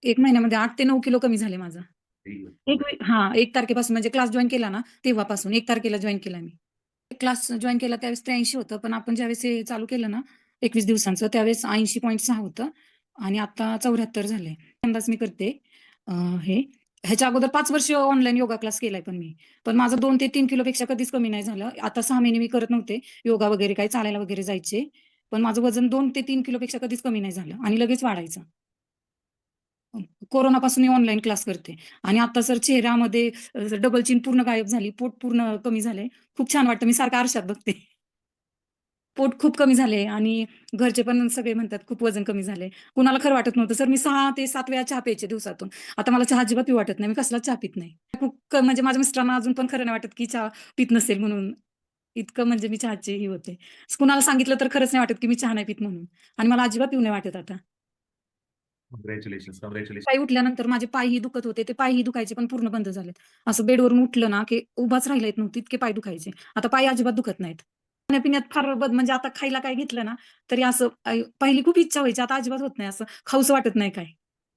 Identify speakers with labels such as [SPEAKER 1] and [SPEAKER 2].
[SPEAKER 1] 1 महिन्यामध्ये 8 ते 9 किलो कमी झाले माझं. हां, 1 तारखेपासून म्हणजे क्लास जॉइन केला ना, तेव्हापासून 1 तारखेला जॉइन केला मी. क्लास जॉइन केला त्यावेळेस 83 होतं, पण आपण ज्यावेळेस हे चालू केलं ना 21 दिवसांचं, त्यावेळेस 80.6 होतं आणि आता 74 झालंय. पहिल्यांदाच मी करते अ, हे. ह्याच्या अगोदर 5 वर्ष ऑनलाईन योगा क्लास केलाय पण मी. पण माझं 2 ते 3 किलोपेक्षा कधीच कमी नाही झालं. आता 6 महिने मी करत नव्हते योगा वगैरे काही चालायला वगैरे जायचे. पण माझं वजन 2 ते 3 किलोपेक्षा कधीच कमी नाही झालं आणि लगेच वाढायचं. कोरोनापासून मी ऑनलाईन क्लास करते आणि आता सर चेहऱ्यामध्ये डबल चिन पूर्ण गायब झाली, पोट पूर्ण कमी झालंय. खूप छान वाटतं. मी सारखं आरशात बघते. पोट खूप कमी झाले आणि घरचे पण सगळे म्हणतात खूप वजन कमी झालंय. कुणाला खरं वाटत नव्हतं. सर मी 6 ते 7 वेळा चहा प्यायचे दिवसातून. आता मला चहा अजिबात पिऊ वाटत नाही. मी कसलाच चहा पित नाही. खूप म्हणजे माझ्या मिस्टरांना अजून पण खरं नाही वाटत, की चहा पीत नसेल म्हणून. इतकं म्हणजे मी चहाची ही होते. कुणाला सांगितलं तर खरंच नाही वाटत, की मी चहा नाही पीत म्हणून आणि मला अजिबात पिऊ नाही वाटत आता.
[SPEAKER 2] Congratulations, congratulation.
[SPEAKER 1] सकाळी उठल्यानंतर माझे पायही दुखत होते. ते पायही दुखायचे पण पूर्ण बंद झालेत. असं बेडवरून उठलं ना, की उभाच राहिला येत नव्हती, इतके पाय दुखायचे. आता पाय अजिबात दुखत नाहीत. खाण्यापिण्यात फार म्हणजे आता खायला काय घेतलं ना, तरी असं पहिली खूप इच्छा व्हायची, आता अजिबात होत नाही असं. खाऊसं वाटत नाही काय.